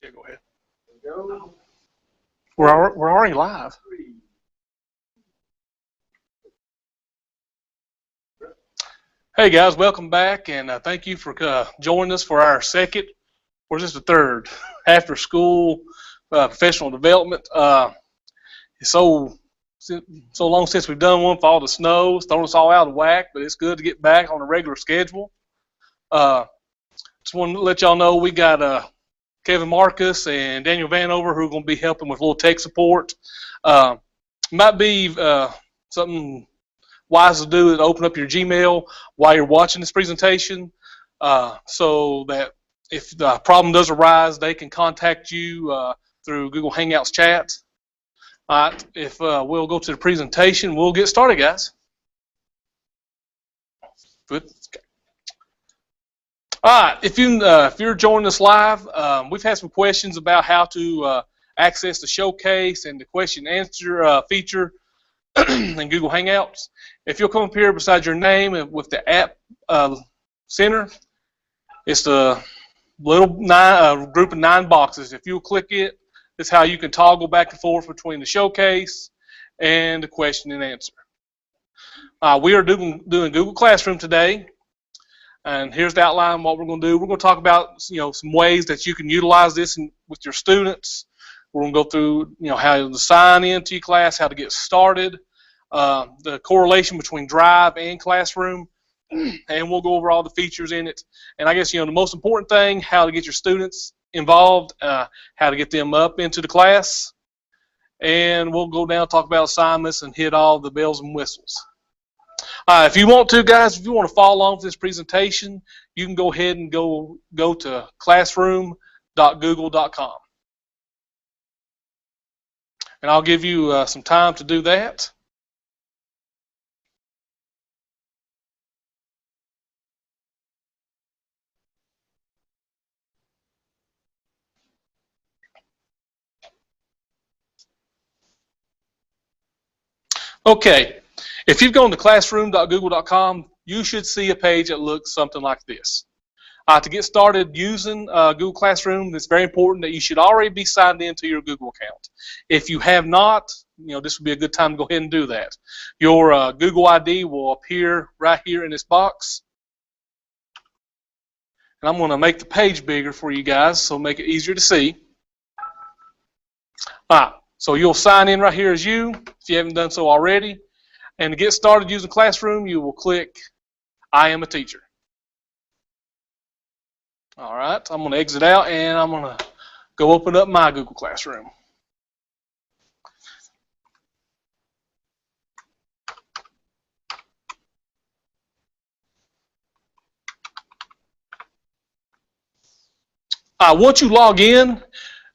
Yeah, go ahead. We're already live. Hey guys, welcome back, and thank you for joining us for our second, or is this the third, after school professional development. It's so long since we've done one for all the snow. It's thrown us all out of whack, but it's good to get back on a regular schedule. Just want to let y'all know we got Kevin Marcus and Daniel Vanover who are going to be helping with a little tech support. Might be something wise to do is open up your Gmail while you're watching this presentation, so that if the problem does arise, they can contact you through Google Hangouts chat. All right, if we'll go to the presentation, we'll get started, guys. Good. All right, if you're joining us live, we've had some questions about how to access the showcase and the question and answer feature in Google Hangouts. If you'll come up here beside your name and with the app center, it's the little group of 9 boxes. If you'll click it, it's how you can toggle back and forth between the showcase and the question and answer. We are doing Google Classroom today, and here's the outline of what we're going to do. We're going to talk about some ways that you can utilize this with your students. We're going to go through how to sign into your class, how to get started, the correlation between Drive and Classroom, and we'll go over all the features in it. And I guess the most important thing, how to get your students involved, how to get them up into the class, and we'll go down and talk about assignments and hit all the bells and whistles. If you want to, guys, if you want to follow along with this presentation, you can go ahead and go to classroom.google.com. And I'll give you some time to do that. Okay, if you've gone to classroom.google.com, you should see a page that looks something like this. To get started using Google Classroom, it's very important that you should already be signed into your Google account. If you have not, this would be a good time to go ahead and do that. Your Google ID will appear right here in this box. And I'm going to make the page bigger for you guys, so make it easier to see. So you'll sign in right here as you, if you haven't done so already. And to get started using Classroom, you will click I am a teacher. All right, I'm going to exit out and I'm going to go open up my Google Classroom. Once you log in,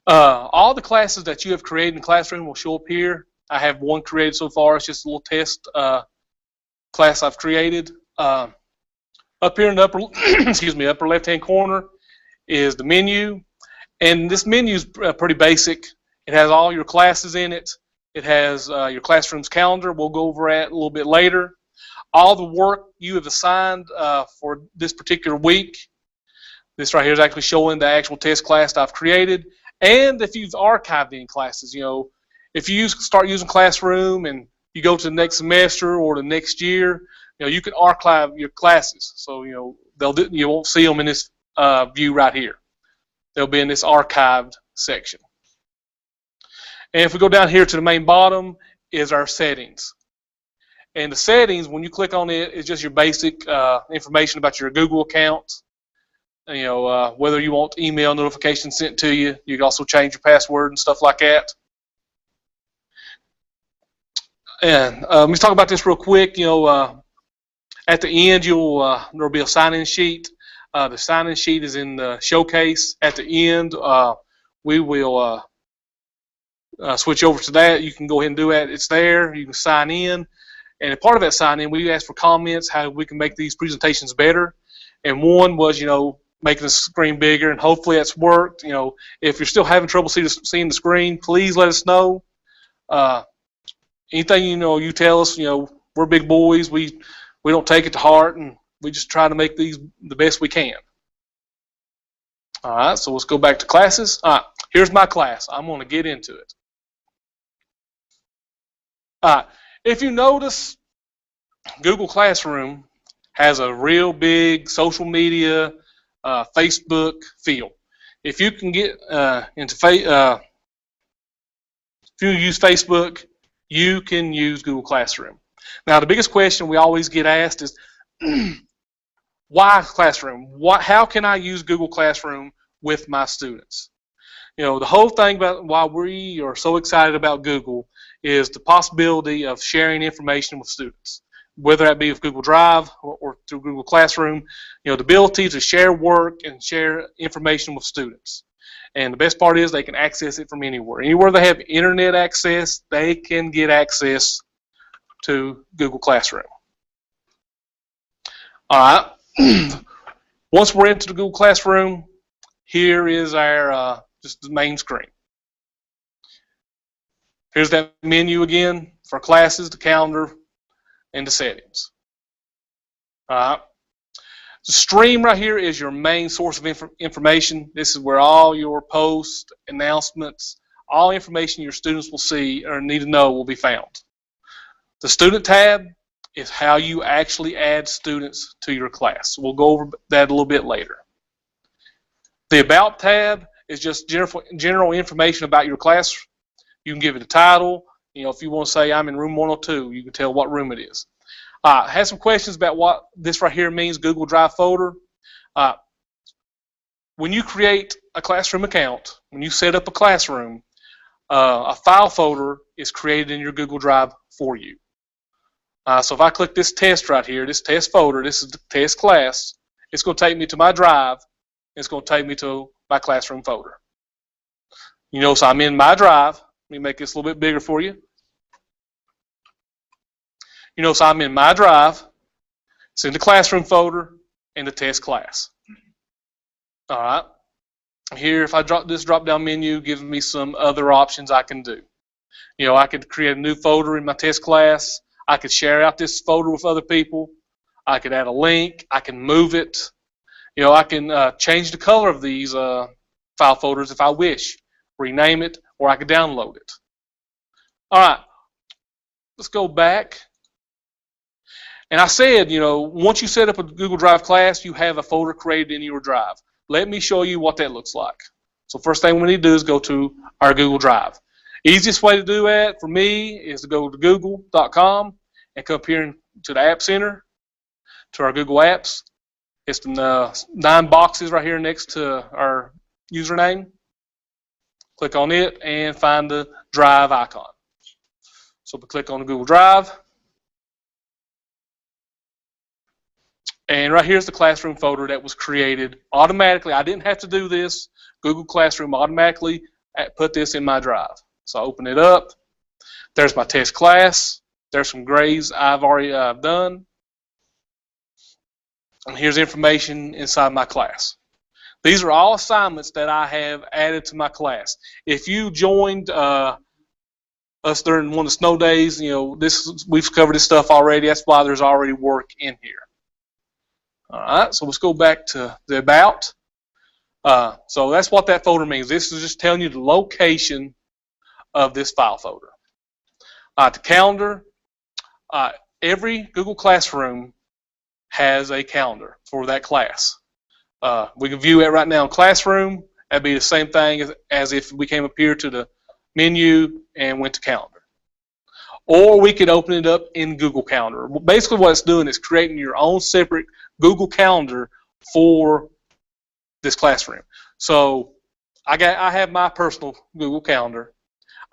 all the classes that you have created in Classroom will show up here. I have one created so far. It's just a little test class I've created. Up here in the upper, upper left-hand corner is the menu, and this menu is pretty basic. It has all your classes in it. It has your Classroom's calendar. We'll go over that a little bit later. All the work you have assigned for this particular week. This right here is actually showing the actual test class that I've created, and if you've archived any classes, if you start using Classroom and you go to the next semester or the next year, you can archive your classes. So you won't see them in this view right here. They'll be in this archived section. And if we go down here to the main bottom is our settings. And the settings, when you click on it, is just your basic information about your Google account. Whether you want email notifications sent to you. You can also change your password and stuff like that. And let me talk about this real quick. At the end, there'll be a sign-in sheet. The sign-in sheet is in the showcase. At the end, we will switch over to that. You can go ahead and do that. It's there. You can sign in. And a part of that sign-in, we asked for comments, how we can make these presentations better. And one was, making the screen bigger, and hopefully that's worked. If you're still having trouble seeing the screen, please let us know. Anything you tell us. We're big boys. We don't take it to heart, and we just try to make these the best we can. All right, so let's go back to classes. All right, here's my class. I'm going to get into it. All right, if you notice, Google Classroom has a real big social media, Facebook feel. If you can get if you use Facebook, you can use Google Classroom. Now, the biggest question we always get asked is, why Classroom? How can I use Google Classroom with my students? You know, the whole thing about why we are so excited about Google is the possibility of sharing information with students, whether that be with Google Drive or through Google Classroom. You know, the ability to share work and share information with students. And the best part is they can access it from anywhere. Anywhere they have internet access, they can get access to Google Classroom. All right. Once we're into the Google Classroom, here is our just the main screen. Here's that menu again for classes, the calendar, and the settings. All right. The stream right here is your main source of information. This is where all your posts, announcements, all information your students will see or need to know will be found. The student tab is how you actually add students to your class. We'll go over that a little bit later. The About tab is just general information about your class. You can give it a title. You know, if you want to say I'm in room 102, you can tell what room it is. I had some questions about what this right here means, Google Drive folder. When you create a classroom account, when you set up a classroom, a file folder is created in your Google Drive for you. So if I click this test right here, this test folder, this is the test class, it's going to take me to my drive. It's going to take me to my classroom folder. You notice I'm in my drive. Let me make this a little bit bigger for you. You notice I'm in my drive. It's in the classroom folder and the test class. All right. Here, if I drop this drop-down menu, gives me some other options I can do. You know, I could create a new folder in my test class. I could share out this folder with other people. I could add a link. I can move it. You know, I can change the color of these file folders if I wish, rename it, or I could download it. All right, let's go back. And I said, you know, once you set up a Google Drive class, you have a folder created in your drive. Let me show you what that looks like. So first thing we need to do is go to our Google Drive. Easiest way to do that for me is to go to google.com and come up here to the App Center, to our Google Apps. It's the 9 boxes right here next to our username. Click on it and find the Drive icon. So we click on the Google Drive. And right here's the classroom folder that was created automatically. I didn't have to do this. Google Classroom automatically put this in my drive. So I open it up. There's my test class. There's some grades I've already done. And here's information inside my class. These are all assignments that I have added to my class. If you joined us during one of the snow days, you know, we've covered this stuff already. That's why there's already work in here. All right, so let's go back to the About. So that's what that folder means. This is just telling you the location of this file folder. The calendar, every Google Classroom has a calendar for that class. We can view it right now in Classroom. That'd be the same thing as if we came up here to the menu and went to Calendar. Or we could open it up in Google Calendar. Basically what it's doing is creating your own separate Google Calendar for this classroom. So I have my personal Google Calendar.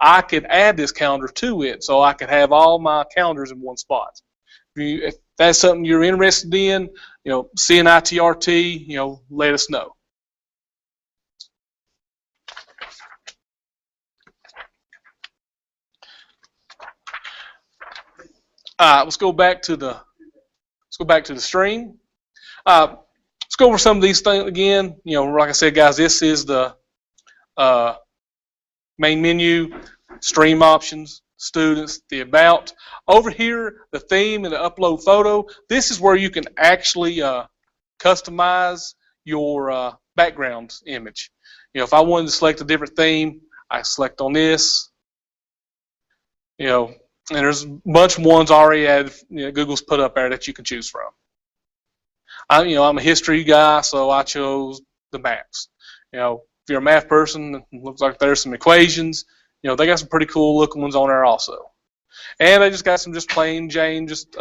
I could add this calendar to it so I could have all my calendars in one spot. If that's something you're interested in, you know, CNITRT, you know, let us know. Let's go back to the stream. Let's go over some of these things again. You know, like I said, guys, this is the main menu, stream options, students, the About. Over here, the theme and the upload photo. This is where you can actually customize your background image. If I wanted to select a different theme, I select on this. And there's a bunch of ones already added, Google's put up there that you can choose from. I'm a history guy, so I chose the maps. If you're a math person, it looks like there's some equations. They got some pretty cool looking ones on there also. And they just got some just plain Jane, just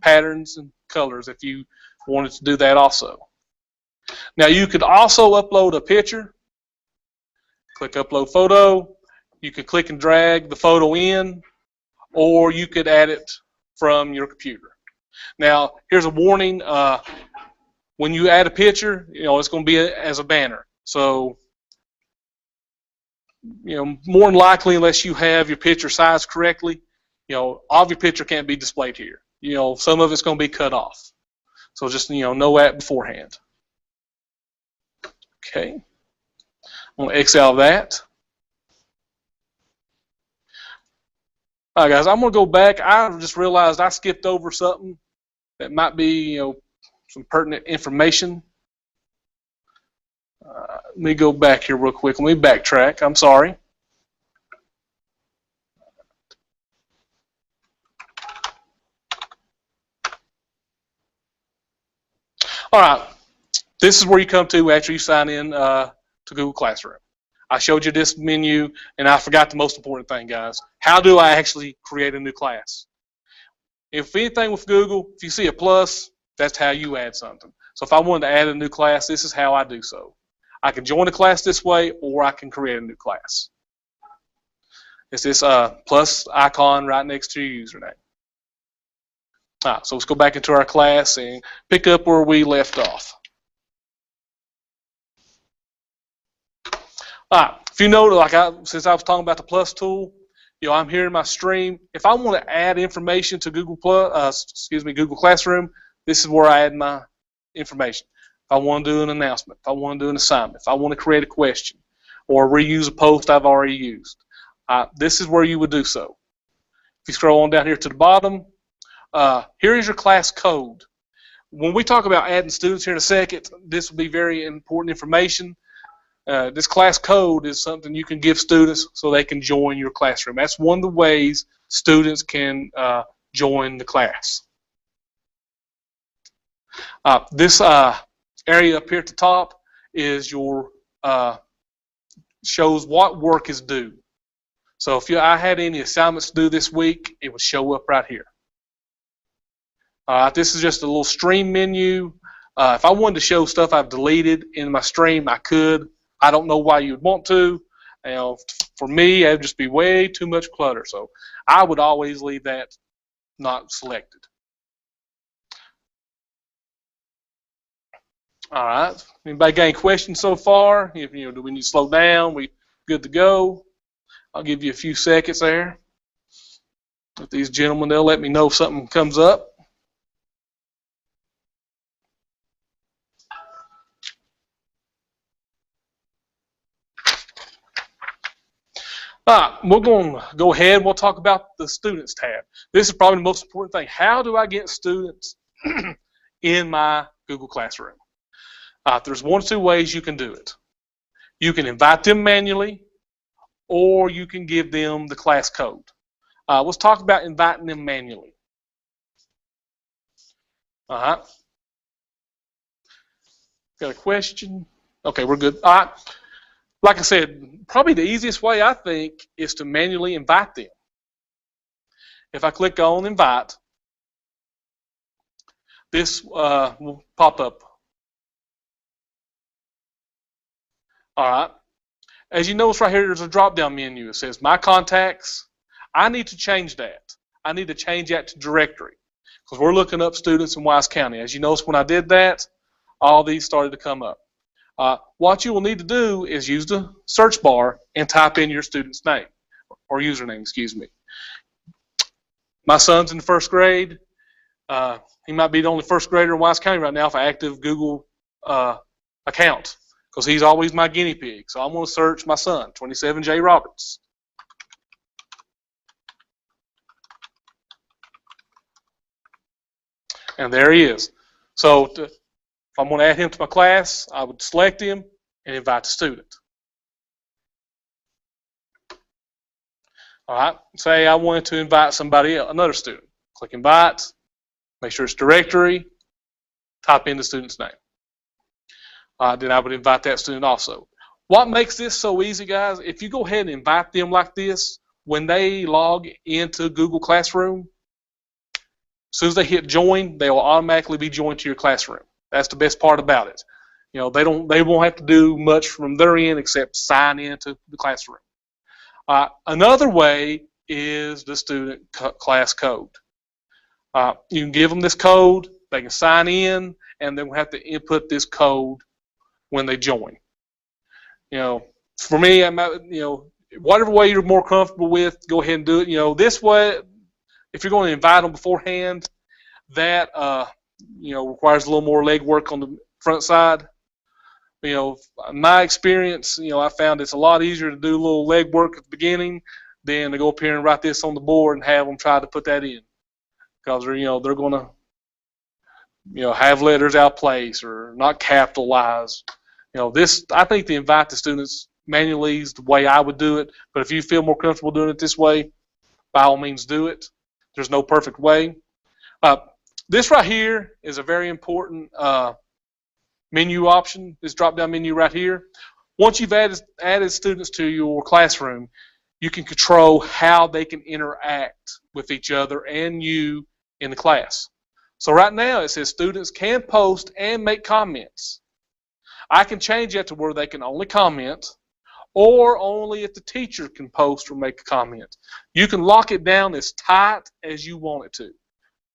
patterns and colors if you wanted to do that also. Now you could also upload a picture. Click upload photo. You could click and drag the photo in, or you could add it from your computer. Now here's a warning. When you add a picture, it's going to be as a banner. So, more than likely, unless you have your picture sized correctly, all of your picture can't be displayed here. Some of it's going to be cut off. So just, know that beforehand. Okay. I'm going to X out of that. All right, guys, I'm going to go back. I just realized I skipped over something that might be, some pertinent information. Let me go back here real quick. Let me backtrack. I'm sorry. All right. This is where you come to after you sign in to Google Classroom. I showed you this menu, and I forgot the most important thing, guys. How do I actually create a new class? If anything with Google, if you see a plus, that's how you add something. So if I wanted to add a new class, this is how I do so. I can join a class this way, or I can create a new class. It's this plus icon right next to your username. All right, so let's go back into our class and pick up where we left off. All right, if you know, since I was talking about the plus tool, I'm here in my stream. If I want to add information to Google Classroom, this is where I add my information. If I want to do an announcement, if I want to do an assignment, if I want to create a question, or reuse a post I've already used, this is where you would do so. If you scroll on down here to the bottom, here is your class code. When we talk about adding students here in a second, this will be very important information. This class code is something you can give students so they can join your classroom. That's one of the ways students can join the class. This area up here at the top is your shows what work is due. So if I had any assignments to do this week, it would show up right here. This is just a little stream menu. If I wanted to show stuff I've deleted in my stream, I could. I don't know why you would want to. For me, it would just be way too much clutter. So I would always leave that not selected. All right. Anybody got any questions so far? Do we need to slow down? We good to go? I'll give you a few seconds there. With these gentlemen, they'll let me know if something comes up. All right, we're going to go ahead and we'll talk about the Students tab. This is probably the most important thing. How do I get students in my Google Classroom? There's one or two ways you can do it. You can invite them manually, or you can give them the class code. Let's talk about inviting them manually. Got a question? Okay, we're good. All right. Like I said, probably the easiest way, I think, is to manually invite them. If I click on invite, this will pop up. All right. As you notice right here, there's a drop-down menu. It says My Contacts. I need to change that. I need to change that to Directory because we're looking up students in Wise County. As you notice, when I did that, all these started to come up. What you will need to do is use the search bar and type in your student's name, or username, excuse me. My son's in the first grade. He might be the only first grader in Wise County right now with an active Google account because he's always my guinea pig. So I'm going to search my son, 27J Roberts. And there he is. So If I'm going to add him to my class, I would select him and invite the student. All right, say I wanted to invite somebody else, another student. Click invite, make sure it's directory, type in the student's name. Then I would invite that student also. What makes this so easy, guys, if you go ahead and invite them like this, when they log into Google Classroom, as soon as they hit join, they will automatically be joined to your classroom. That's the best part about it. You know, they won't have to do much from their end except sign into the classroom. Another way is the student class code. You can give them this code, they can sign in, and then we'll have to input this code when they join. You know, for me, whatever way you're more comfortable with, go ahead and do it. You know, this way, if you're going to invite them beforehand, that requires a little more legwork on the front side. You know, in my experience, I found it's a lot easier to do a little legwork at the beginning than to go up here and write this on the board and have them try to put that in, because they're going to have letters out of place or not capitalized. I think the invite the students manually is the way I would do it. But if you feel more comfortable doing it this way, by all means do it. There's no perfect way. This right here is a very important menu option, this drop-down menu right here. Once you've added students to your classroom, you can control how they can interact with each other and you in the class. So right now it says students can post and make comments. I can change that to where they can only comment, or only if the teacher can post or make a comment. You can lock it down as tight as you want it to,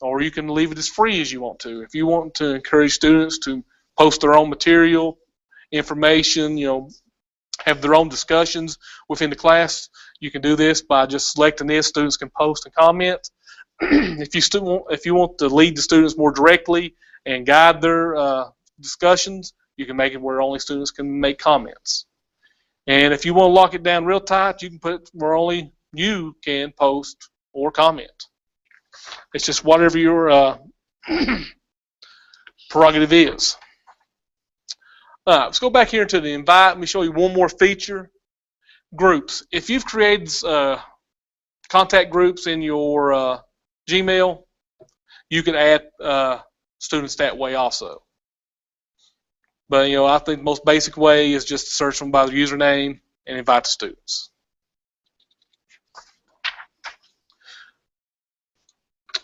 or you can leave it as free as you want to. If you want to encourage students to post their own material, information, have their own discussions within the class, you can do this by just selecting this. Students can post and comment. If you want to lead the students more directly and guide their discussions, you can make it where only students can make comments. And if you want to lock it down real tight, you can put it where only you can post or comment. It's just whatever your prerogative is. Let's go back here to the invite. Let me show you one more feature. Groups. If you've created contact groups in your Gmail, you can add students that way also. But I think the most basic way is just to search them by their username and invite the students.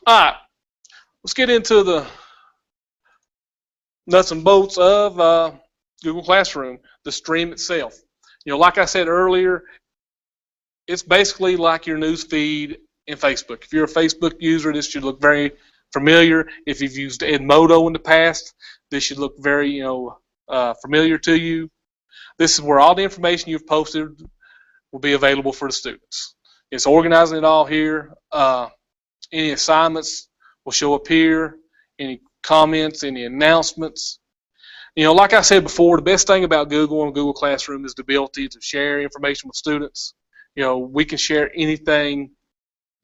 All right, let's get into the nuts and bolts of Google Classroom, the stream itself. Like I said earlier, it's basically like your news feed in Facebook. If you're a Facebook user, this should look very familiar. If you've used Edmodo in the past, this should look very familiar to you. This is where all the information you've posted will be available for the students. It's organizing it all here. Any assignments will show up here. Any comments, any announcements. Like I said before, the best thing about Google and Google Classroom is the ability to share information with students. We can share anything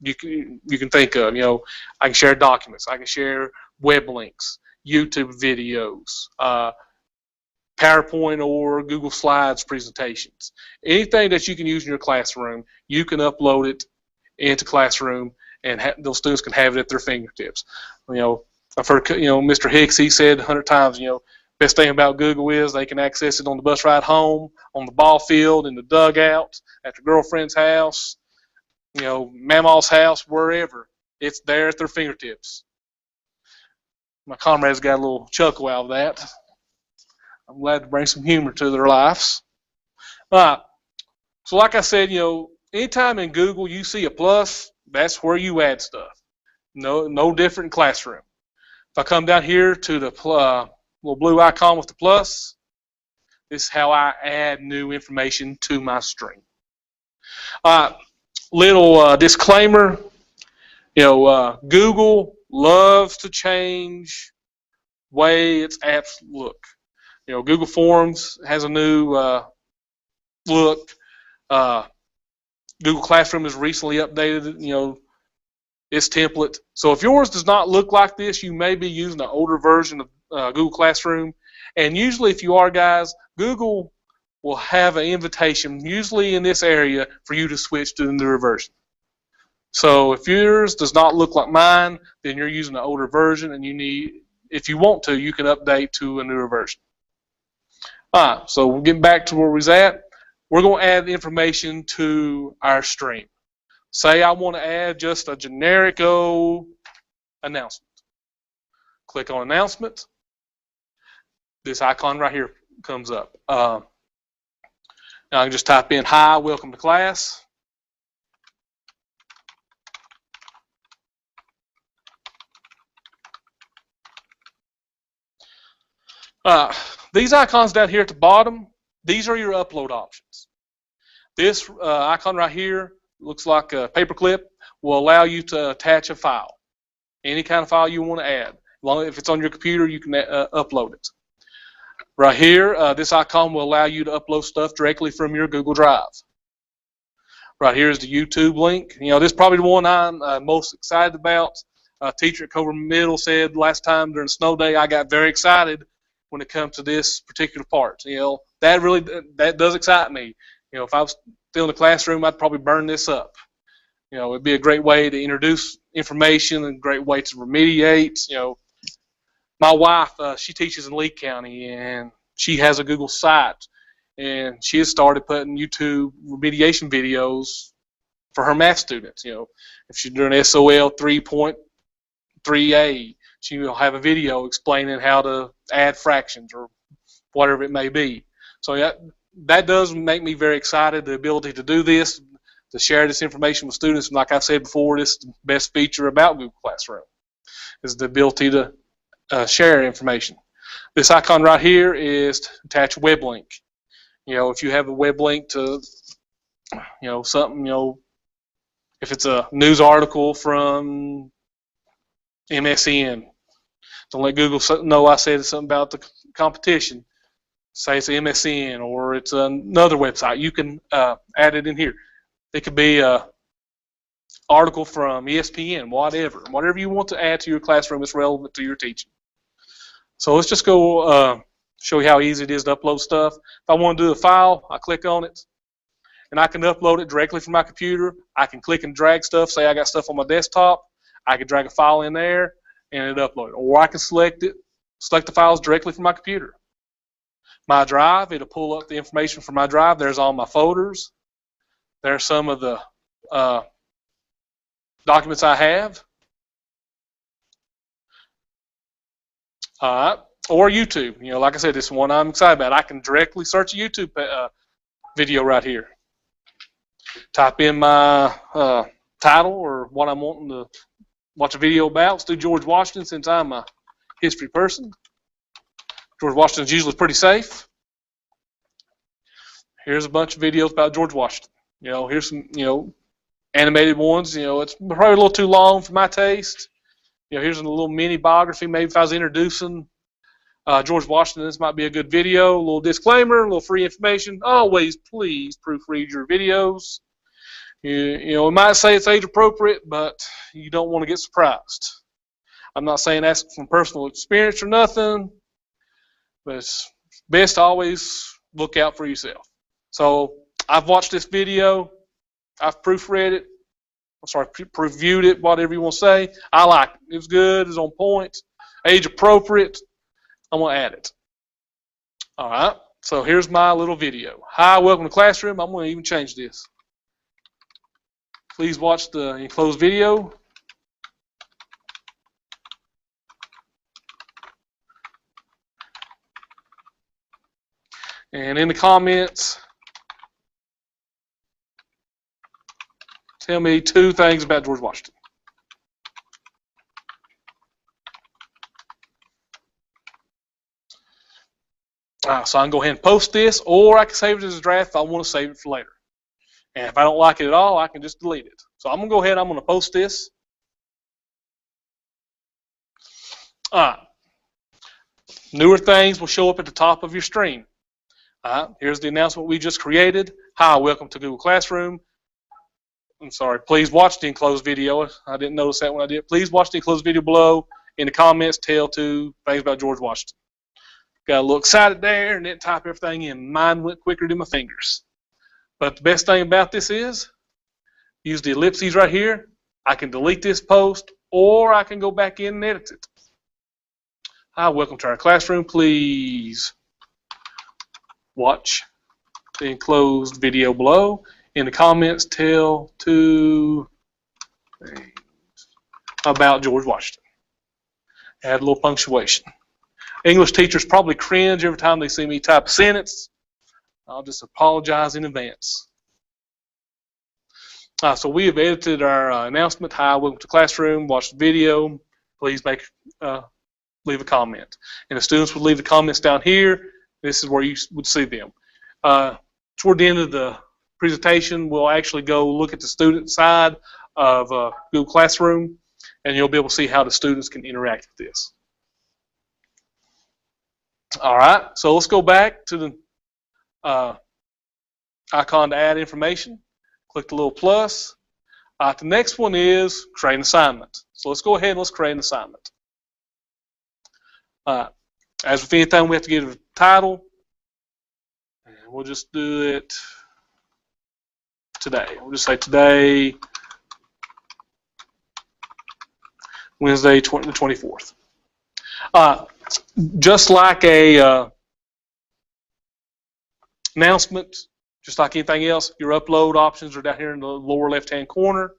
you can think of. I can share documents. I can share web links, YouTube videos, PowerPoint or Google Slides presentations. Anything that you can use in your classroom, you can upload it into Classroom, and those students can have it at their fingertips. I've heard Mr. Hicks, he said 100 times, best thing about Google is they can access it on the bus ride home, on the ball field, in the dugout, at their girlfriend's house, Mama's house, wherever. It's there at their fingertips. My comrades got a little chuckle out of that. I'm glad to bring some humor to their lives. So like I said, anytime in Google you see a plus, that's where you add stuff. No different in Classroom. If I come down here to the little blue icon with the plus, this is how I add new information to my stream. Little disclaimer, Google loves to change the way its apps look. Google Forms has a new look. Google Classroom has recently updated, its template. So if yours does not look like this, you may be using an older version Google Classroom. And usually if you are, guys, Google will have an invitation, usually in this area, for you to switch to the newer version. So if yours does not look like mine, then you're using an older version, and you need, if you want to, you can update to a newer version. All right, so we're getting back to where we was at. We're going to add information to our stream. Say I want to add just a generic announcement. Click on announcement. This icon right here comes up. Now I can just type in, "Hi, welcome to class." These icons down here at the bottom, these are your upload options. This icon right here looks like a paperclip, will allow you to attach a file. Any kind of file you want to add. If it's on your computer, you can upload it. Right here, this icon will allow you to upload stuff directly from your Google Drive. Right here is the YouTube link. You know, this is probably the one I'm most excited about. A teacher at Cobra Middle said last time during snow day, I got very excited when it comes to this particular part. You know, that does excite me. You know, if I was still in the classroom, I'd probably burn this up. You know, it'd be a great way to introduce information and a great way to remediate. You know, my wife, she teaches in Lee County, and she has a Google site, and she has started putting YouTube remediation videos for her math students. You know, if she's doing SOL 3.3a, she will have a video explaining how to add fractions or whatever it may be. So that does make me very excited, the ability to do this, to share this information with students. And like I said before, this is the best feature about Google Classroom, is the ability to share information. This icon right here is to attach a web link. You know, if you have a web link to, you know, something, you know, if it's a news article from MSN, don't let Google know I said something about the competition. Say it's MSN or it's another website. You can add it in here. It could be an article from ESPN, whatever you want to add to your classroom that's relevant to your teaching. So let's just go show you how easy it is to upload stuff. If I want to do a file, I click on it, and I can upload it directly from my computer. I can click and drag stuff. Say I got stuff on my desktop, I can drag a file in there and it upload it. Or I can select the files directly from my computer. My drive, it'll pull up the information from my drive. There's all my folders. There's some of the documents I have. Or YouTube. You know, like I said, this is one I'm excited about. I can directly search a YouTube video right here. Type in my title or what I'm wanting to watch a video about. Let's do George Washington, since I'm a history person. George Washington's usually pretty safe. Here's a bunch of videos about George Washington. You know, here's some, you know, animated ones. You know, it's probably a little too long for my taste. You know, here's a little mini biography. Maybe if I was introducing George Washington, this might be a good video. A little disclaimer, a little free information. Always, please proofread your videos. You know, it might say it's age appropriate, but you don't want to get surprised. I'm not saying that's from personal experience or nothing, but it's best to always look out for yourself. So I've watched this video. I've proofread it. Previewed it, whatever you want to say. I like it. It was good. It was on point. Age appropriate. I'm going to add it. All right. So here's my little video. Hi, welcome to Classroom. I'm going to even change this. Please watch the enclosed video. And in the comments, tell me 2 things about George Washington. So I can go ahead and post this, or I can save it as a draft if I want to save it for later. And if I don't like it at all, I can just delete it. So I'm going to go ahead, I'm going to post this. All right. Newer things will show up at the top of your stream. Here's the announcement we just created. Hi, welcome to Google Classroom. I'm sorry, please watch the enclosed video. I didn't notice that when I did. Please watch the enclosed video below in the comments tell 2 things about George Washington. Got a little excited there and didn't type everything in. Mine went quicker than my fingers. But the best thing about this is, use the ellipses right here. I can delete this post, or I can go back in and edit it. Hi, welcome to our classroom. Please watch the enclosed video below. In the comments, tell 2 things about George Washington. Add a little punctuation. English teachers probably cringe every time they see me type a sentence. I'll just apologize in advance. So we have edited our announcement. Hi, welcome to classroom. Watch the video. Please leave a comment. And the students would leave the comments down here. This is where you would see them. Toward the end of the presentation, we'll actually go look at the student side of Google Classroom, and you'll be able to see how the students can interact with this. All right, so let's go back to the icon to add information. Click the little plus. The next one is create an assignment. So let's go ahead and let's create an assignment. As with anything, we have to give it a title. And we'll just do it today. We'll just say today, Wednesday, the 24th. Just like a announcement, just like anything else, your upload options are down here in the lower left-hand corner.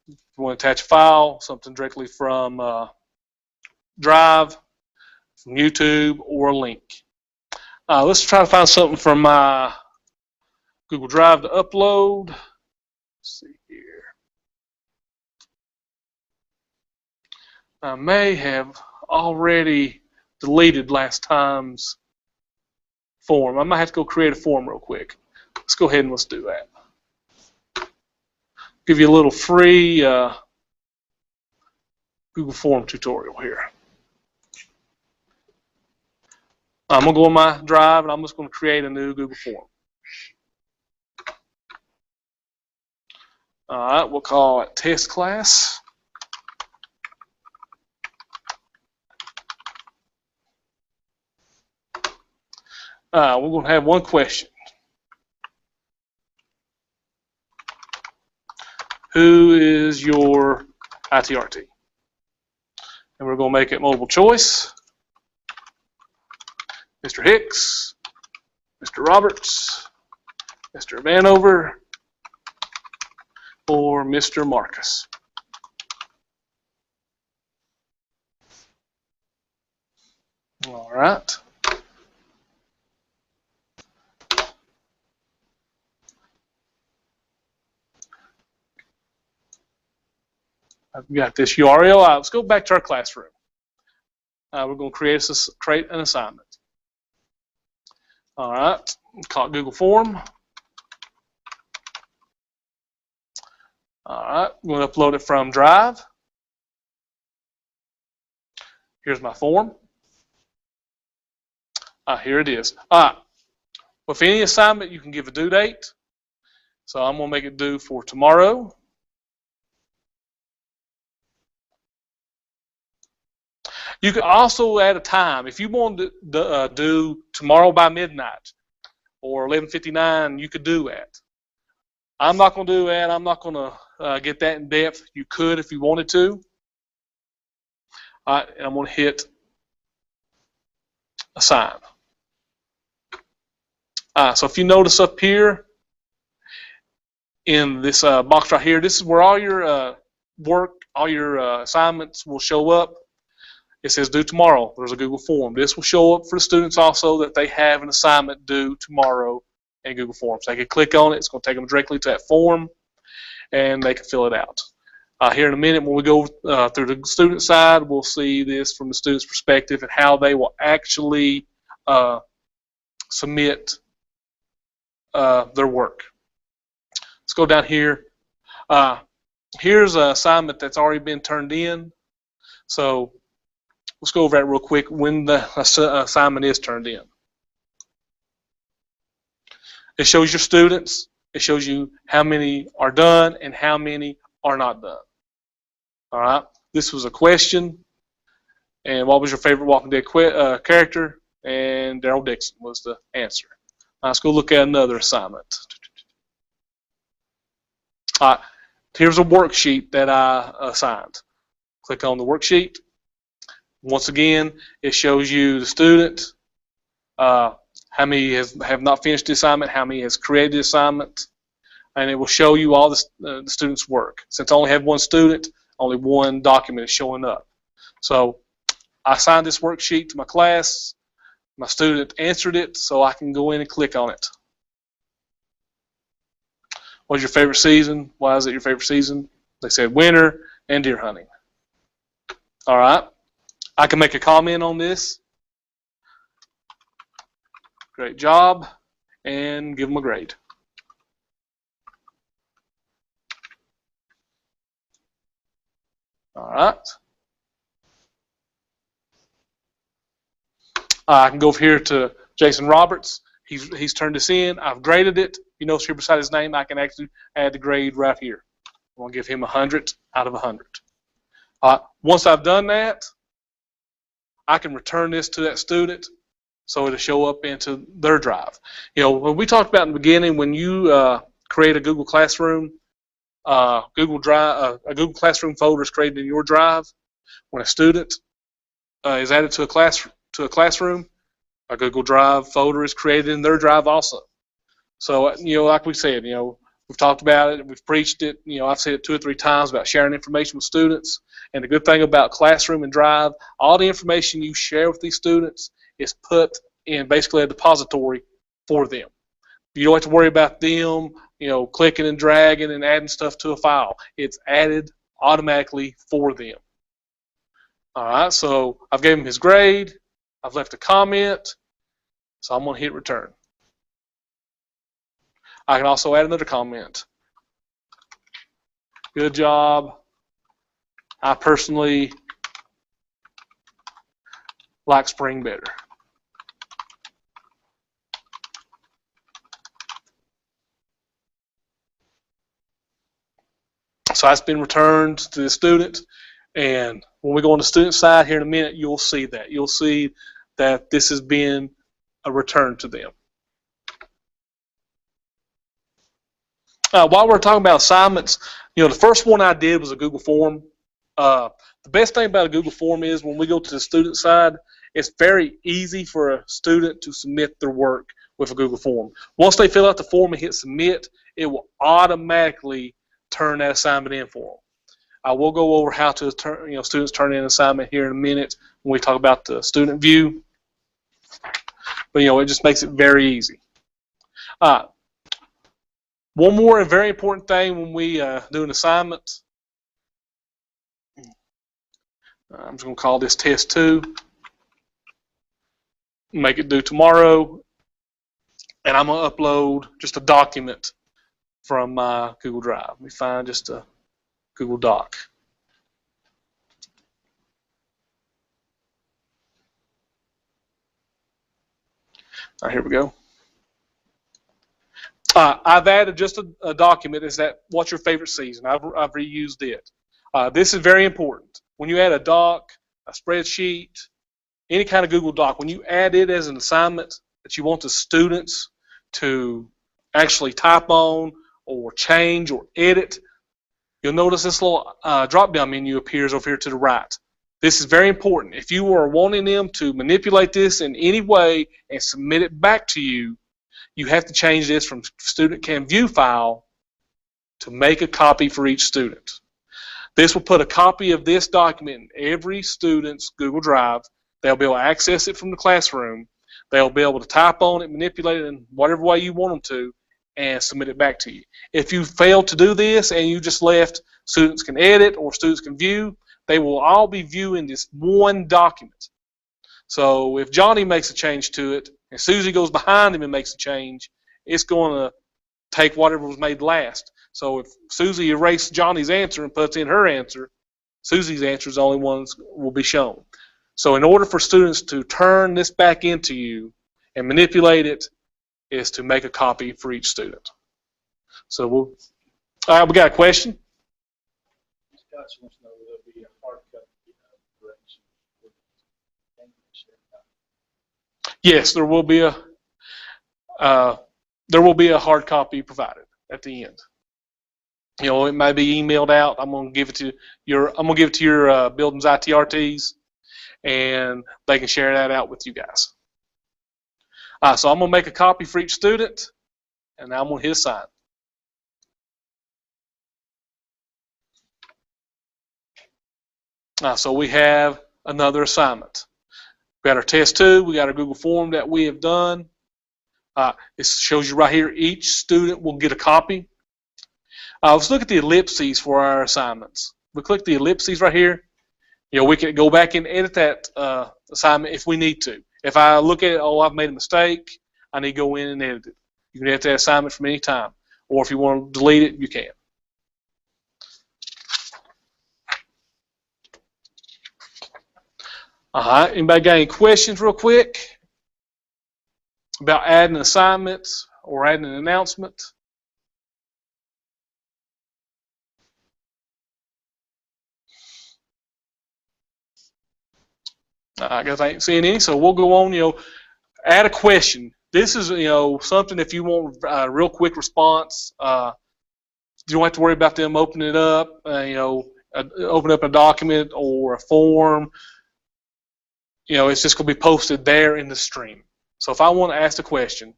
If you want to attach a file, something directly from Drive, from YouTube, or a link. Let's try to find something from my Google Drive to upload. Let's see here. I may have already deleted last time's form. I might have to go create a form real quick. Let's go ahead and let's do that. Give you a little free Google Form tutorial here. I'm going to go on my Drive and I'm just going to create a new Google Form. All right, we'll call it test class. We're going to have one question. Who is your ITRT? And we're going to make it multiple choice. Mr. Hicks, Mr. Roberts, Mr. Vanover, or Mr. Marcus. All right. I've got this URL. Let's go back to our classroom. We're going to create an assignment. All right, call it Google Form. All right, I'm going to upload it from Drive. Here's my form. Here it is. With any assignment, you can give a due date. So I'm going to make it due for tomorrow. You can also add a time. If you want to do tomorrow by midnight or 11:59, you could do that. I'm not going to do that. I'm not going to get that in depth. You could if you wanted to. And I'm going to hit assign. So if you notice up here in this box right here, this is where all your work, all your assignments will show up. It says due tomorrow. There's a Google Form. This will show up for the students also that they have an assignment due tomorrow in Google Forms. They can click on it. It's going to take them directly to that form, and they can fill it out. Here in a minute, when we go through the student side, we'll see this from the student's perspective and how they will actually submit their work. Let's go down here. Here's an assignment that's already been turned in. So let's go over that real quick when the assignment is turned in. It shows your students. It shows you how many are done and how many are not done. All right. This was a question. And what was your favorite Walking Dead character? And Daryl Dixon was the answer. Let's go look at another assignment. All right. Here's a worksheet that I assigned. Click on the worksheet. Once again, it shows you the student, how many have not finished the assignment, how many has created the assignment, and it will show you all the student's work. Since I only have one student, only one document is showing up. So I assigned this worksheet to my class. My student answered it, so I can go in and click on it. What's your favorite season? Why is it your favorite season? They said winter and deer hunting. All right. I can make a comment on this. Great job, and give them a grade. All right. I can go over here to Jason Roberts. He's turned this in. I've graded it. You notice here beside his name, I can actually add the grade right here. I'm going to give him 100 out of 100. Once I've done that, I can return this to that student so it'll show up into their drive. You know, when we talked about in the beginning, when you create a Google Classroom, Google Drive, a Google Classroom folder is created in your drive. When a student is added to a classroom, a Google Drive folder is created in their drive also. So, you know, like we said, you know, we've talked about it, we've preached it, you know, I've said it 2 or 3 times about sharing information with students. And the good thing about Classroom and Drive, all the information you share with these students is put in basically a depository for them. You don't have to worry about them, you know, clicking and dragging and adding stuff to a file. It's added automatically for them. All right, so I've given him his grade. I've left a comment, so I'm going to hit return. I can also add another comment. Good job. I personally like spring better. So that's been returned to the student. And when we go on the student side here in a minute, you'll see that. You'll see that this has been a return to them. While we're talking about assignments, you know, the first one I did was a Google form. The best thing about a Google form is when we go to the student side, it's very easy for a student to submit their work with a Google form. Once they fill out the form and hit submit, it will automatically turn that assignment in for them. I will go over how to turn, you know, students turn in an assignment here in a minute when we talk about the student view. But, you know, it just makes it very easy. One more and very important thing when we do an assignment, I'm just going to call this test 2, make it due tomorrow, and I'm going to upload just a document from my Google Drive. Let me find just a Google Doc. All right, here we go. I've added just a document. Is that what's your favorite season? I've reused it. This is very important. When you add a doc, a spreadsheet, any kind of Google Doc, when you add it as an assignment that you want the students to actually type on or change or edit, you'll notice this little drop-down menu appears over here to the right. This is very important. If you are wanting them to manipulate this in any way and submit it back to you, you have to change this from student can view file to make a copy for each student. This will put a copy of this document in every student's Google Drive. They'll be able to access it from the classroom. They'll be able to type on it, manipulate it in whatever way you want them to, and submit it back to you. If you fail to do this and you just left students can edit or students can view, they will all be viewing this one document. So if Johnny makes a change to it and Susie goes behind him and makes a change, it's going to take whatever was made last. So if Susie erased Johnny's answer and puts in her answer, Susie's answer is the only one that will be shown. So in order for students to turn this back into you and manipulate it, is to make a copy for each student. So all right, we got a question? Scott wants to know whether there'll be a hard copy direction. Yes, there will be a hard copy provided at the end. You know, it may be emailed out. I'm gonna give it to your building's ITRTs, and they can share that out with you guys. So I'm gonna make a copy for each student, and I'm gonna hit assign. So we have another assignment. We got our test 2. We got our Google form that we have done. It shows you right here. Each student will get a copy. Let's look at the ellipses for our assignments. We click the ellipses right here. You know, we can go back and edit that assignment if we need to. If I look at it, oh, I've made a mistake, I need to go in and edit it. You can edit that assignment from any time. Or if you want to delete it, you can. All right, anybody got any questions real quick about adding assignments or adding an announcement? I guess I ain't seeing any, so we'll go on. You know, add a question. This is, you know, something if you want a real quick response. You don't have to worry about them opening it up. You know, open up a document or a form. You know, it's just going to be posted there in the stream. So if I want to ask a question,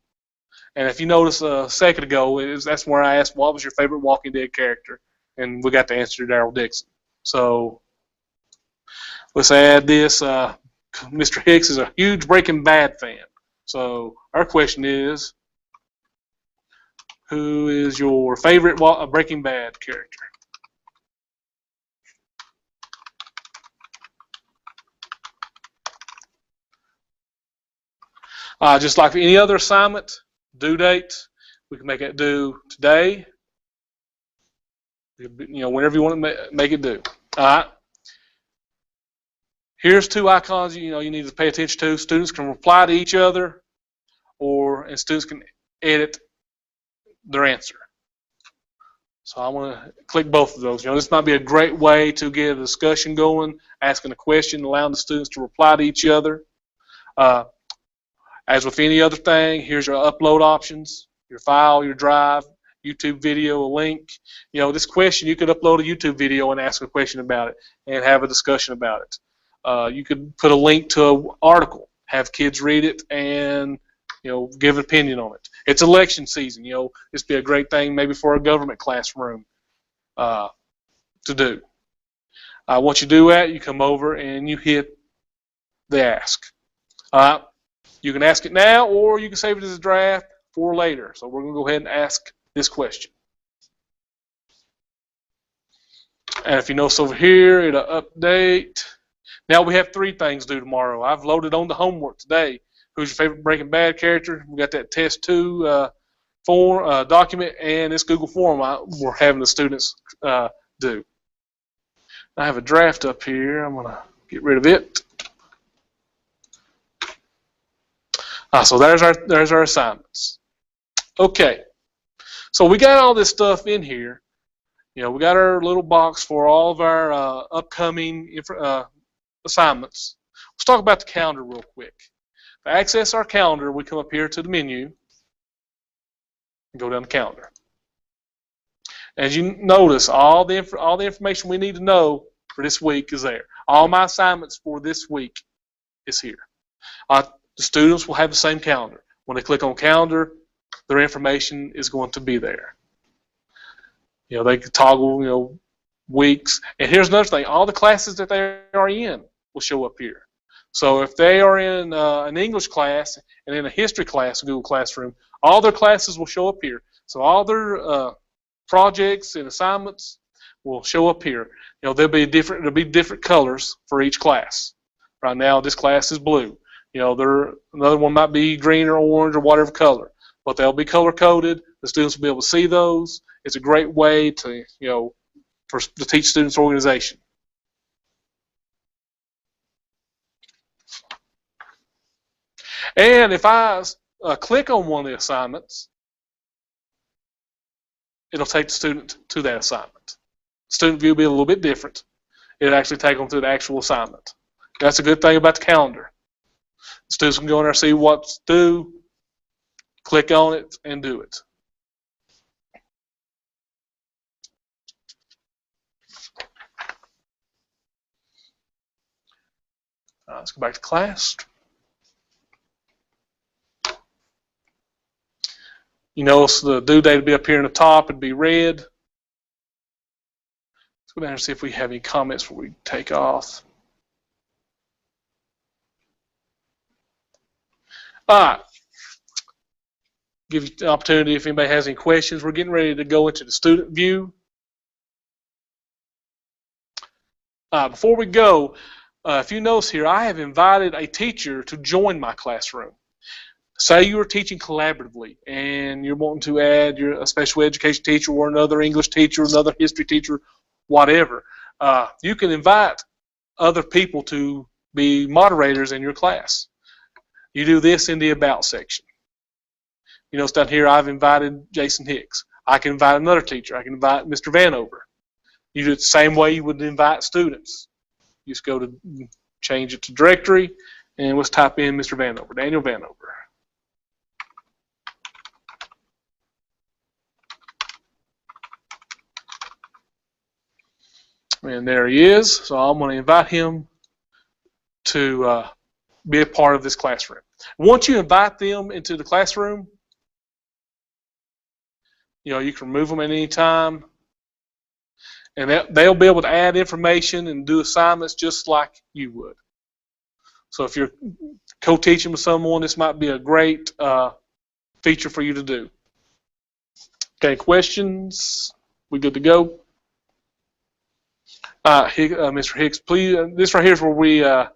and if you notice a second ago, that's where I asked, what was your favorite Walking Dead character? And we got the answer to Daryl Dixon. So let's add this. Mr. Hicks is a huge Breaking Bad fan. So our question is, who is your favorite Breaking Bad character? Just like any other assignment, due date, we can make it due today. You know, whenever you want to make it due. All right. Here's 2 icons you need to pay attention to. Students can reply to each other, and students can edit their answer. So I want to click both of those. You know, this might be a great way to get a discussion going, asking a question, allowing the students to reply to each other. As with any other thing, here's your upload options, your file, your drive, YouTube video, a link. You know, this question, you could upload a YouTube video and ask a question about it and have a discussion about it. You could put a link to an article, have kids read it, and, you know, give an opinion on it. It's election season. You know, this would be a great thing maybe for a government classroom to do. Once you do that, you come over and you hit the ask. You can ask it now, or you can save it as a draft for later. So we're going to go ahead and ask this question. And if you notice over here, it'll update. Now we have 3 things due tomorrow. I've loaded on the homework today. Who's your favorite Breaking Bad character? We got that test 2 form document, and this Google form we're having the students do. I have a draft up here. I'm going to get rid of it. So there's our assignments. Okay, so we got all this stuff in here. You know, we got our little box for all of our upcoming assignments. Let's talk about the calendar real quick. To access our calendar, we come up here to the menu and go down to calendar. As you notice, all the information we need to know for this week is there. All my assignments for this week is here. The students will have the same calendar. When they click on calendar, their information is going to be there. You know, they can toggle, you know, weeks. And here's another thing. All the classes that they are in will show up here. So if they are in an English class and in a history class in Google Classroom, all their classes will show up here. So all their projects and assignments will show up here. You know, there'll be different colors for each class. Right now, this class is blue. You know, another one might be green or orange or whatever color, but they'll be color coded. The students will be able to see those. It's a great way to, you know, to teach students organization. And if I click on one of the assignments, it'll take the student to that assignment. student view will be a little bit different. It'll actually take them through the actual assignment. That's a good thing about the calendar. The students can go in there, see what's due, click on it, and do it. Let's go back to class. You notice the due date would be up here in the top. It'd be red. Let's go down and see if we have any comments before we take off. All right. Give you the opportunity if anybody has any questions. We're getting ready to go into the student view. Before we go, if you notice here, I have invited a teacher to join my classroom. Say you are teaching collaboratively and you're wanting to add a special education teacher or another English teacher, another history teacher, whatever. You can invite other people to be moderators in your class. You do this in the About section. You notice down here I've invited Jason Hicks. I can invite another teacher. I can invite Mr. Vanover. You do it the same way you would invite students. You just go to change it to directory, and let's type in Mr. Vanover, Daniel Vanover. And there he is. So I'm going to invite him to be a part of this classroom. Once you invite them into the classroom, you can remove them at any time. And they'll be able to add information and do assignments just like you would. So if you're co-teaching with someone, this might be a great feature for you to do. Okay, questions? We good to go? Mr. Hicks, please. This right here is where we had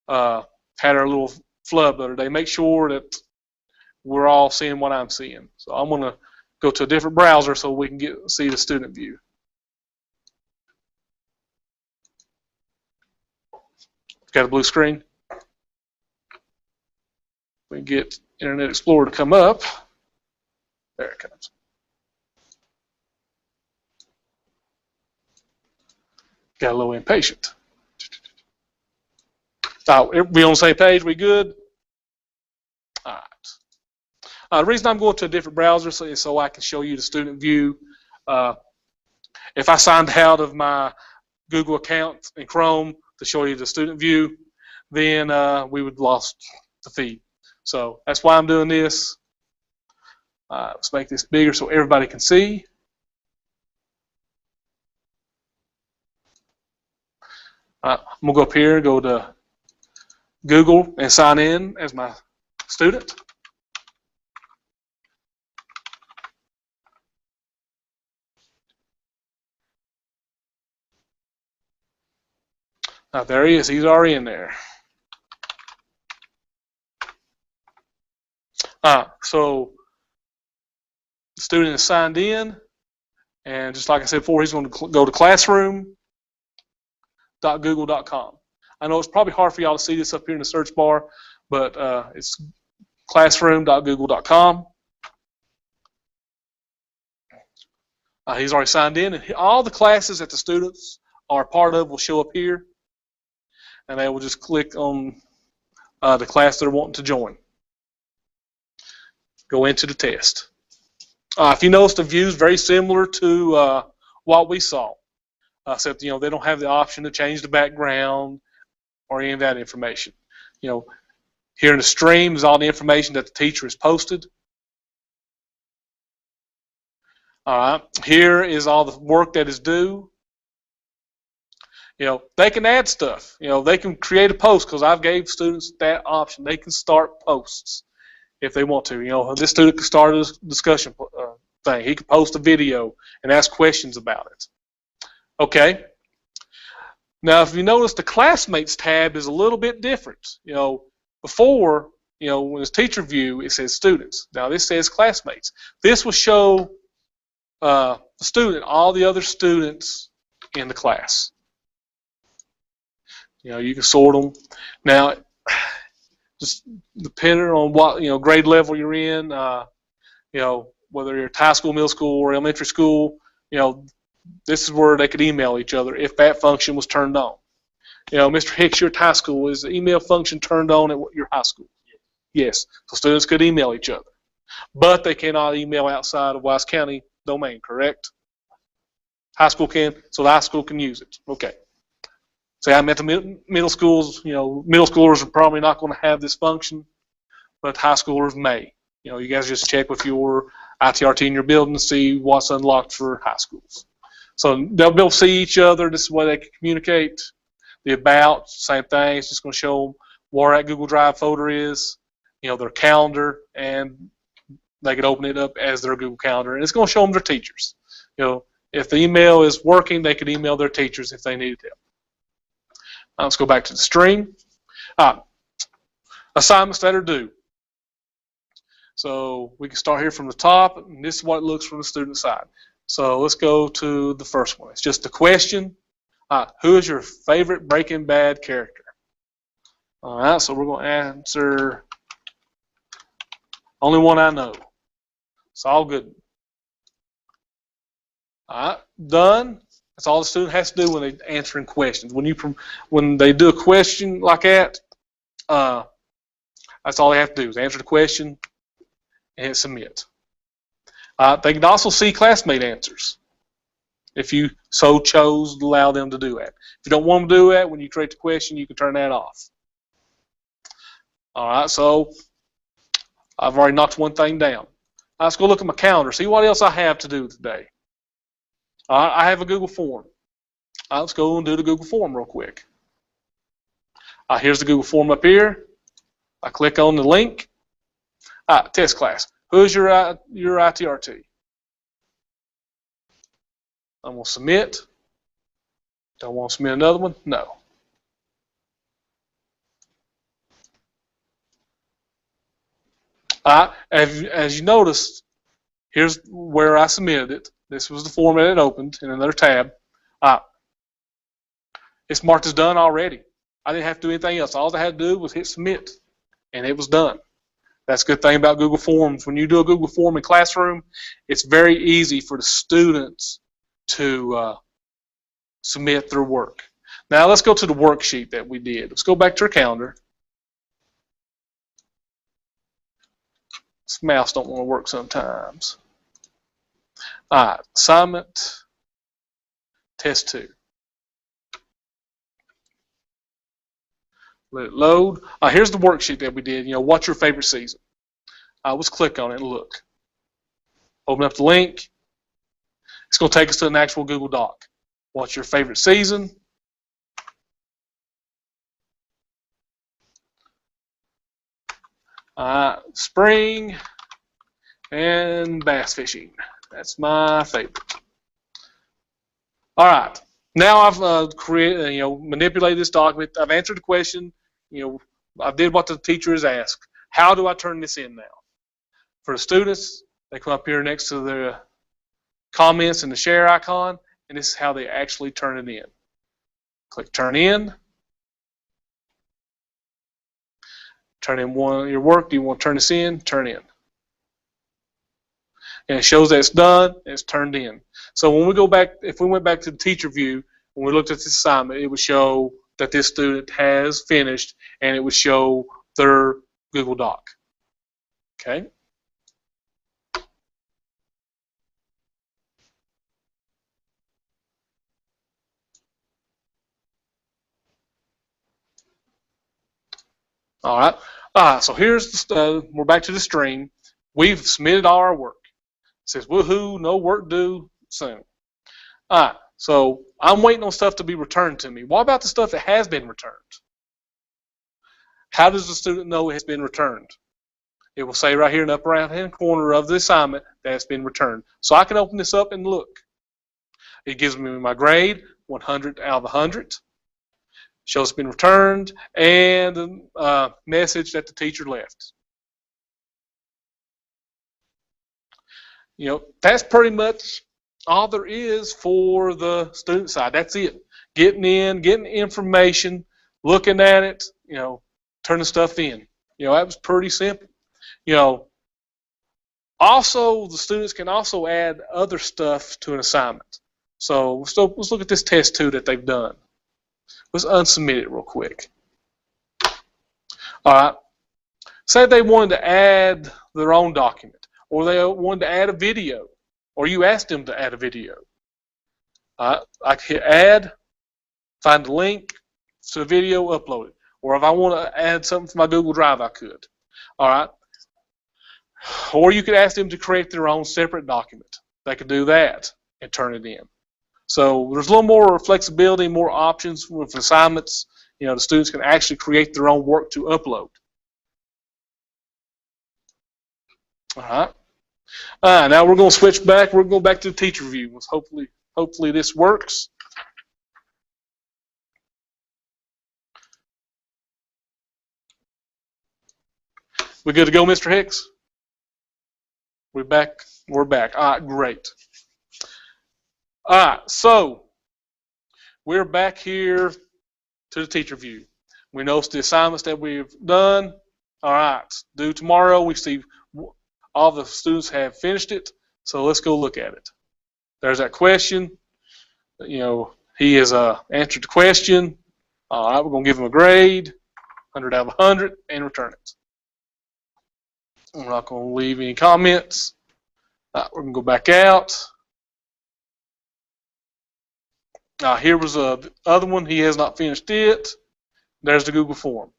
our little flub the other day. Make sure that we're all seeing what I'm seeing. So I'm going to go to a different browser so we can see the student view. Got a blue screen. We can get Internet Explorer to come up. There it comes. Got a little impatient. We on the same page? We good? All right. The reason I'm going to a different browser is so I can show you the student view. If I signed out of my Google account in Chrome to show you the student view, then we would have lost the feed. So that's why I'm doing this. Let's make this bigger so everybody can see. I'm going to go up here, go to Google, and sign in as my student. There he is. He's already in there. So the student is signed in, and just like I said before, he's going to go to classroom.google.com. I know it's probably hard for y'all to see this up here in the search bar, but it's classroom.google.com. He's already signed in, and all the classes that the students are part of will show up here, and they will just click on the class they're wanting to join. Go into the test. If you notice, the view is very similar to what we saw, except they don't have the option to change the background or any of that information. Here in the stream is all the information that the teacher has posted. All right, here is all the work that is due. They can add stuff. They can create a post because I've gave students that option. They can start posts if they want to. This student can start a discussion thing. He can post a video and ask questions about it. Okay. Now, if you notice, the Classmates tab is a little bit different. Before, when it's teacher view, it says students. Now, this says Classmates. This will show the student, all the other students in the class. You can sort them. Now, just depending on what grade level you're in, whether you're at high school, middle school, or elementary school, this is where they could email each other if that function was turned on. Mr. Hicks, you're at high school. Is the email function turned on at your high school? Yes. So students could email each other. But they cannot email outside of Wise County domain, correct? High school can, so the high school can use it. Okay. So I met the middle schools, middle schoolers are probably not going to have this function, but high schoolers may. You guys just check with your ITRT in your building to see what's unlocked for high schools. So they'll be able to see each other. This is where they can communicate. The about, same thing. It's just going to show them where that Google Drive folder is, their calendar, and they could open it up as their Google Calendar. And it's going to show them their teachers. If the email is working, they could email their teachers if they needed help. Let's go back to the stream. Assignments that are due. So we can start here from the top, and this is what it looks from the student side. So let's go to the first one. It's just the question. Who is your favorite Breaking Bad character? All right, so we're going to answer only one I know. Saul Goodman. All right, done. That's all the student has to do when they're answering questions. When they do a question like that, that's all they have to do is answer the question and hit submit. They can also see classmate answers if you so chose to allow them to do that. If you don't want them to do that, when you create the question, you can turn that off. All right, so I've already knocked one thing down. Let's go look at my calendar, see what else I have to do today. I have a Google form. Let's go and do the Google form real quick. Here's the Google form up here. I click on the link. Test class. Who's your ITRT? I'm going to submit. Don't want to submit another one? No. As you noticed, here's where I submitted it. This was the form that it opened in another tab. It's marked as done already. I didn't have to do anything else. All I had to do was hit submit, and it was done. That's a good thing about Google Forms. When you do a Google Form in Classroom, it's very easy for the students to submit their work. Now let's go to the worksheet that we did. Let's go back to our calendar. This mouse don't want to work sometimes. Assignment, test 2. Let it load. Here's the worksheet that we did. What's your favorite season? Let's click on it and look. Open up the link. It's going to take us to an actual Google Doc. What's your favorite season? Spring and bass fishing. That's my favorite. All right. Now I've created, manipulated this document. I've answered the question. I did what the teacher has asked. How do I turn this in now? For the students, they come up here next to the comments and the share icon, and this is how they actually turn it in. Click Turn In. Turn in your work. Do you want to turn this in? Turn in. And it shows that it's done and it's turned in. So when we go back, if we went back to the teacher view, when we looked at this assignment, it would show that this student has finished, and it would show their Google Doc. Okay. All right. So here's we're back to the stream. We've submitted all our work. It says woohoo, no work due soon. All right. So I'm waiting on stuff to be returned to me. What about the stuff that has been returned? How does the student know it has been returned? It will say right here in the upper right-hand corner of the assignment that it's been returned. So I can open this up and look. It gives me my grade, 100 out of 100. Shows it's been returned, and the message that the teacher left. That's pretty much all there is for the student side. That's it. Getting in, getting information, looking at it, turning stuff in. That was pretty simple. Also, the students can also add other stuff to an assignment. So let's look at this test 2 that they've done. Let's unsubmit it real quick. All right. Say they wanted to add their own document, or they wanted to add a video, or you asked them to add a video. I can hit add, find the link to the video, upload it. Or if I want to add something from my Google Drive, I could. All right. Or you could ask them to create their own separate document. They could do that and turn it in. So there's a little more flexibility, more options with assignments. You know, the students can actually create their own work to upload. All right. Now we're going to switch back. We're going back to the teacher view. Hopefully this works. We good to go, Mr. Hicks? We're back. We're back. All right, great. All right, so we're back here to the teacher view. We notice the assignments that we've done. All right, due tomorrow, we see all the students have finished it. So let's go look at it. There's that question. You know, he has answered the question. All right, we're going to give him a grade, 100 out of 100, and return it. I'm not going to leave any comments. We're going to go back out. Here was the other one. He has not finished it. There's the Google form.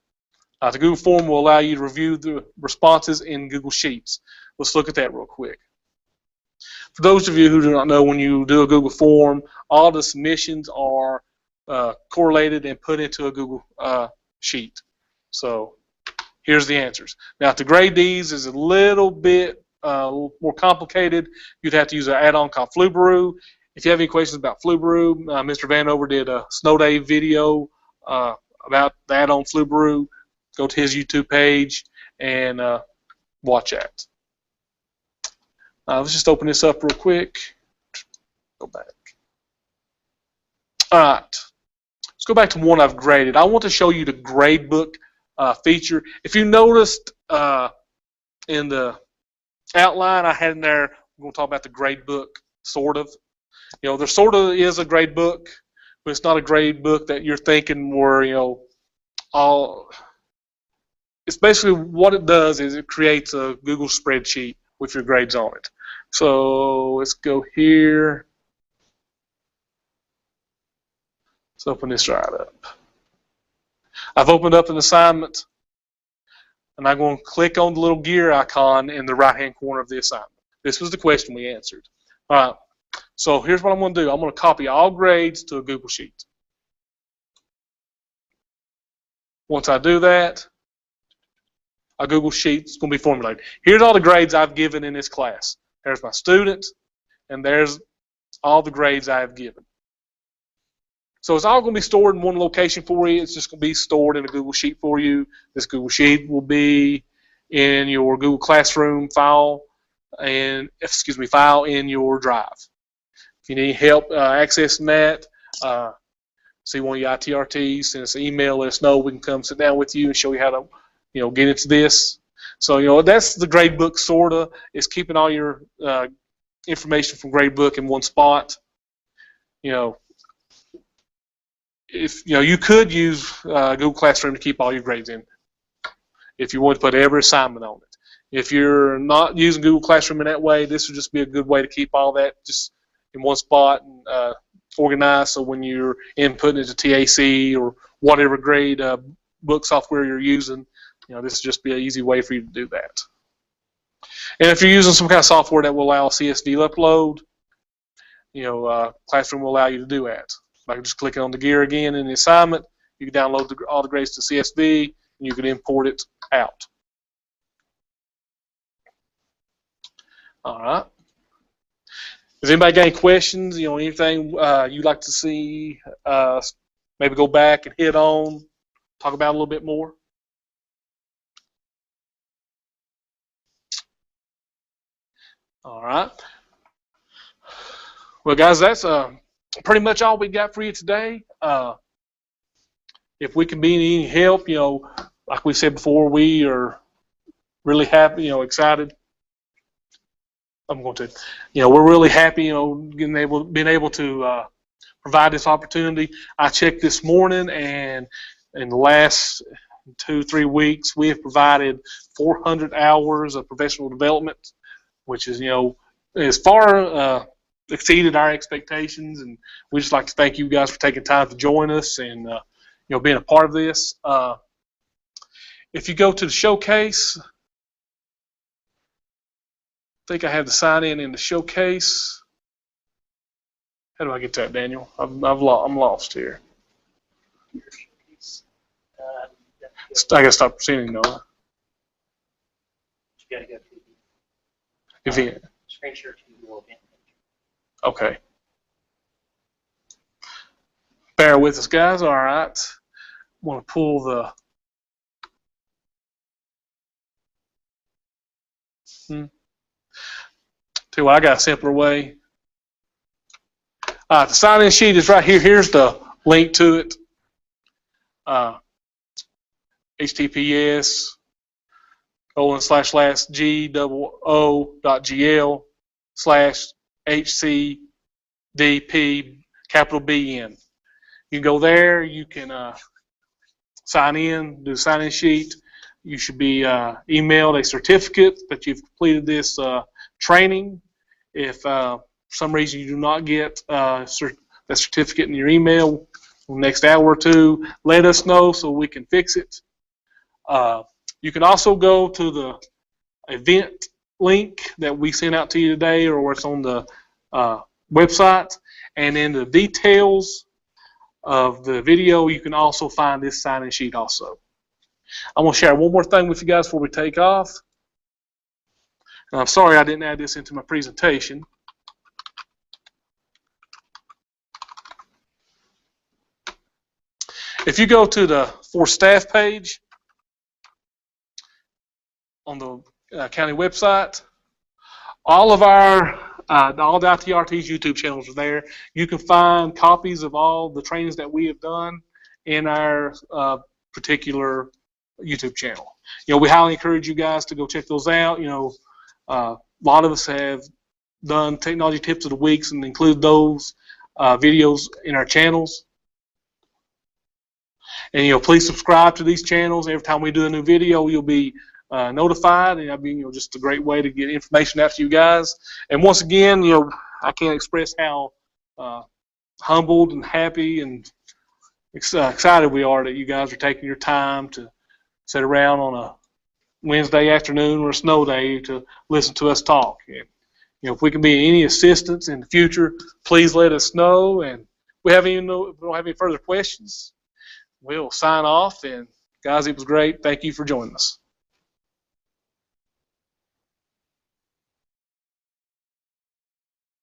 The Google form will allow you to review the responses in Google Sheets. Let's look at that real quick. For those of you who do not know, when you do a Google form, all the submissions are correlated and put into a Google Sheet. So here's the answers. Now, to grade these is a little bit more complicated. You'd have to use an add-on called Flubaroo. If you have any questions about Flubaroo, Mr. Vanover did a snow day video about the add-on Flubaroo. Go to his YouTube page and watch that. Let's just open this up real quick. Go back. All right. Let's go back to one I've graded. I want to show you the gradebook feature. If you noticed in the outline I had in there, we're going to talk about the gradebook, sort of. You know, there sort of is a gradebook, but it's not a gradebook that you're thinking where, you know, all. It's basically what it does is it creates a Google spreadsheet with your grades on it. So let's go here. Let's open this right up. I've opened up an assignment, and I'm going to click on the little gear icon in the right-hand corner of the assignment. This was the question we answered. All right. So here's what I'm going to do. I'm going to copy all grades to a Google Sheet. Once I do that, a Google Sheet is going to be formulated. Here's all the grades I've given in this class. There's my student, and there's all the grades I have given. So it's all going to be stored in one location for you. It's just going to be stored in a Google Sheet for you. This Google Sheet will be in your Google Classroom file file in your Drive. If you need help accessing that, see one of your ITRTs, send us an email, let us know. We can come sit down with you and show you how to, you know, get into this. So, you know, that's the gradebook, sort of. It's keeping all your information from gradebook in one spot. You know, if you know, you could use Google Classroom to keep all your grades in if you want to put every assignment on it. If you're not using Google Classroom in that way, this would just be a good way to keep all that just in one spot and organized, so when you're inputting it to TAC or whatever grade book software you're using, you know, this would just be an easy way for you to do that. And if you're using some kind of software that will allow CSV upload, you know, Classroom will allow you to do that. By just clicking on the gear again in the assignment, you can download all the grades to CSV, and you can import it out. All right. Has anybody got any questions? You know, anything you'd like to see? Maybe go back and hit on, talk about a little bit more. All right. Well, guys, that's pretty much all we got for you today. If we can be any help, you know, like we said before, we are really happy, you know, excited I'm going to. We're really happy, being able to provide this opportunity. I checked this morning, and in the last 2-3 weeks, we have provided 400 hours of professional development, which is, as far exceeded our expectations, and we just like to thank you guys for taking time to join us and being a part of this. If you go to the showcase, I think I have to sign in the showcase. How do I get to that, Daniel? I'm lost here. I gotta stop presenting, though. You gotta go to Event. screen share to Google event. Okay. Bear with us, guys. All right. Want to pull the. Tell you what, I got a simpler way. The sign-in sheet is right here. Here's the link to it. https://g.o.gl/HCDP You can go there. You can sign in, do the sign-in sheet. You should be emailed a certificate that you've completed this training. If for some reason you do not get that certificate in your email in the next hour or two, let us know so we can fix it. You can also go to the event link that we sent out to you today, or it's on the website, and in the details of the video, you can also find this sign-in sheet also. I'm going to share one more thing with you guys before we take off. And I'm sorry I didn't add this into my presentation. If you go to the For Staff page on the county website, all of our all the ITRT's YouTube channels are there. You can find copies of all the trainings that we have done in our particular YouTube channel. We highly encourage you guys to go check those out. A lot of us have done technology tips of the weeks and include those videos in our channels. And please subscribe to these channels. Every time we do a new video, you'll be notified, and that'll be just a great way to get information out to you guys. And once again, I can't express how humbled and happy and excited we are that you guys are taking your time to sit around on a Wednesday afternoon or a snow day to listen to us talk. And, if we can be any assistance in the future, please let us know. And if we don't have any further questions, we'll sign off. And guys, it was great. Thank you for joining us.